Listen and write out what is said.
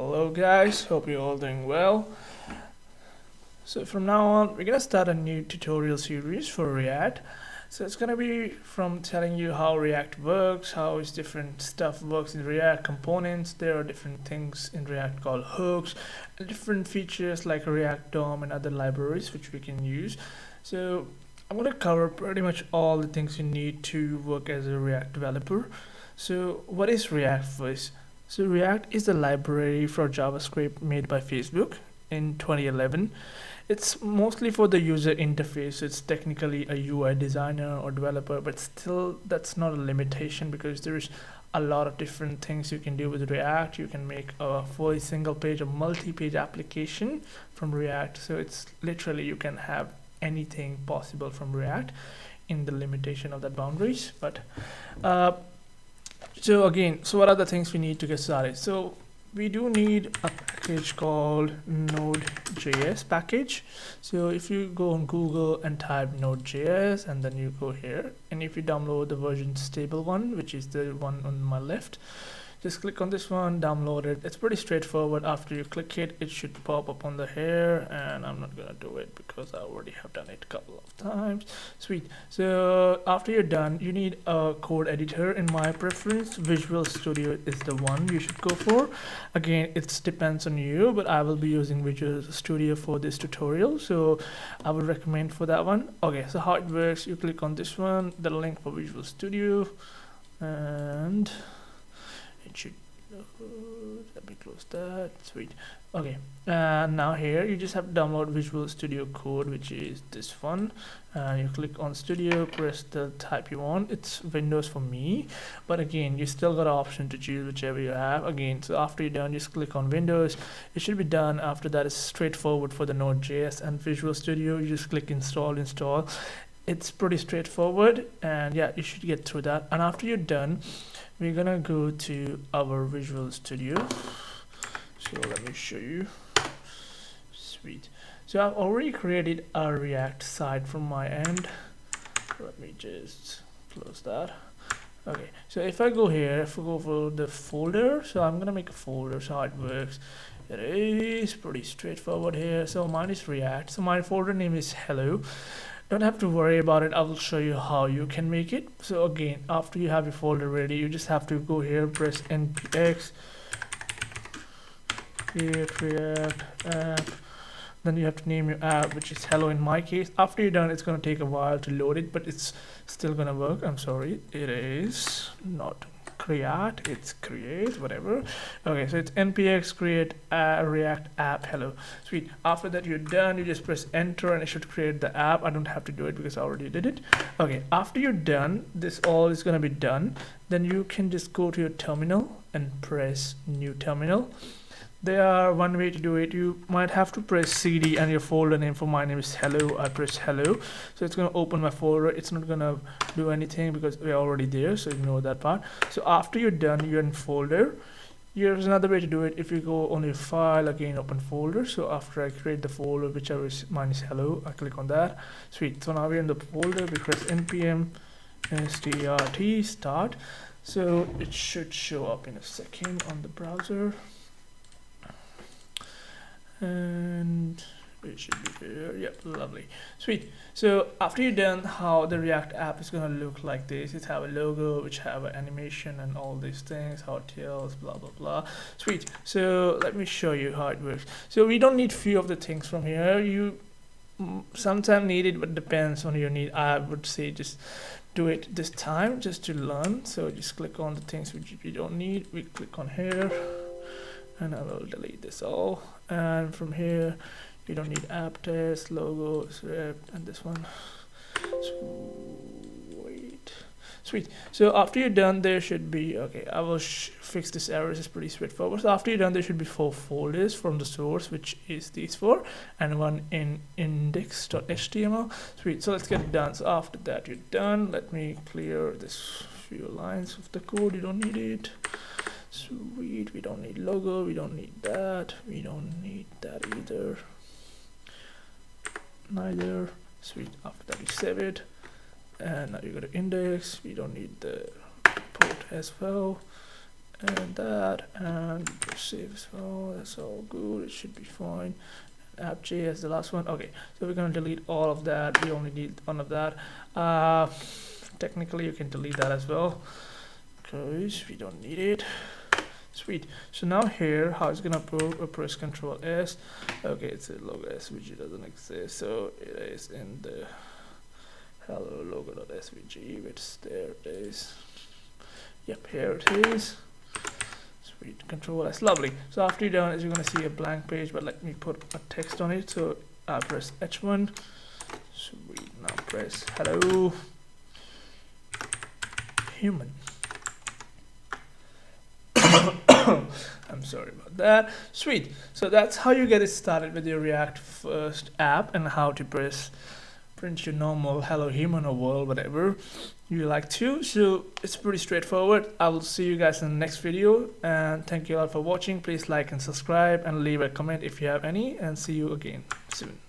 Hello guys, hope you're all doing well. So from now on, we're gonna start a new tutorial series for React. So it's gonna be from telling you how React works, how is different stuff works in React components. There are different things in React called hooks, and different features like React DOM and other libraries which we can use. So I'm gonna cover pretty much all the things you need to work as a React developer. So what is React first? So React is a library for JavaScript made by Facebook in 2011. It's mostly for the user interface. It's technically a UI designer or developer, but still that's not a limitation because there's a lot of different things you can do with React. You can make a fully single page or multi-page application from React. So it's literally you can have anything possible from React in the limitation of that boundaries. But so what are the things we need to get started? So we do need a package called Node.js package. So if you go on Google and type Node.js and then you go here, and if you download the version stable one, which is the one on my left, just click on this one, download it. It's pretty straightforward. After you click it, it should pop up on the here, and I'm not gonna do it because I already have done it a couple of times. Sweet. So after you're done, you need a code editor. In my preference, Visual Studio is the one you should go for. Again, it depends on you, but I will be using Visual Studio for this tutorial, so I would recommend for that one. Okay, so how it works, you click on this one, the link for Visual Studio, and it should let me close that. Sweet. Okay, now here you just have to download Visual Studio Code, which is this one. You click on Studio, press the type you want. It's Windows for me, but again, you still got an option to choose whichever you have. Again, so after you're done, just click on Windows. It should be done. After that, it's straightforward for the Node.js and Visual Studio. You just click install. It's pretty straightforward, and yeah, you should get through that. And after you're done, we're gonna go to our Visual Studio. So let me show you. Sweet. So I've already created a React site from my end. Let me just close that. Okay, so if I go here, if I go for the folder, so I'm gonna make a folder. So how it works, it is pretty straightforward here. So mine is React, so my folder name is hello. Don't have to worry about it. I will show you how you can make it. So again, after you have your folder ready, you just have to go here, press npx create react app. Then you have to name your app, which is hello in my case. After you're done, it's going to take a while to load it, but it's still going to work. I'm sorry, it is not create, it's create, whatever. Okay, so it's npx create react app hello. Sweet. After that you're done, you just press enter and it should create the app. I don't have to do it because I already did it. Okay, after you're done, this all is going to be done. Then you can just go to your terminal and press new terminal. There are one way to do it. You might have to press CD and your folder name. For my name is hello. I press hello, so it's going to open my folder. It's not going to do anything because we're already there, so ignore that part. So after you're done, you're in folder. Here's another way to do it. If you go on your file, again open folder. So after I create the folder, whichever is mine is hello, I click on that. Sweet. So now we're in the folder. We press npm strt start. So it should show up in a second on the browser. And it should be here. Yep, lovely. Sweet. So after you're done, how the React app is going to look like this. It have a logo, which have an animation and all these things, hotels, blah blah blah. Sweet. So let me show you how it works. So we don't need few of the things from here. You sometimes need it, but depends on your need. I would say just do it this time just to learn. So just click on the things which we don't need. We click on here, and I will delete this all. And from here, you don't need app test, logo, script, and this one. Sweet. So after you're done, there should be, okay, I will fix this error. It's pretty straightforward. So after you're done, there should be 4 folders from the source, which is these 4, and one in index.html. Sweet. So let's get it done. So after that, you're done. Let me clear this few lines of the code. You don't need it. Sweet. We don't need logo. We don't need that. We don't need that either. Neither. Sweet. After that, we save it. And now you go to index. We don't need the port as well. and that, and save as well. That's all good. It should be fine. App.js, the last one. Okay, so we're gonna delete all of that. We only need one of that. Technically, you can delete that as well because we don't need it. Sweet. So now here, how it's gonna work? Press Control S. Okay, it's a logo SVG doesn't exist, so it is in the hello logo.svg. It's there. It is. Yep, here it is. Sweet. Control S. Lovely. So after you're done, you're gonna see a blank page, but let me put a text on it. So I press H1. Sweet. Now press hello human. I'm sorry about that. Sweet. So that's how you get it started with your React First app, and how to print your normal hello human or world, whatever you like to. So it's pretty straightforward. I will see you guys in the next video, and thank you all for watching. Please like and subscribe and leave a comment if you have any, and see you again soon.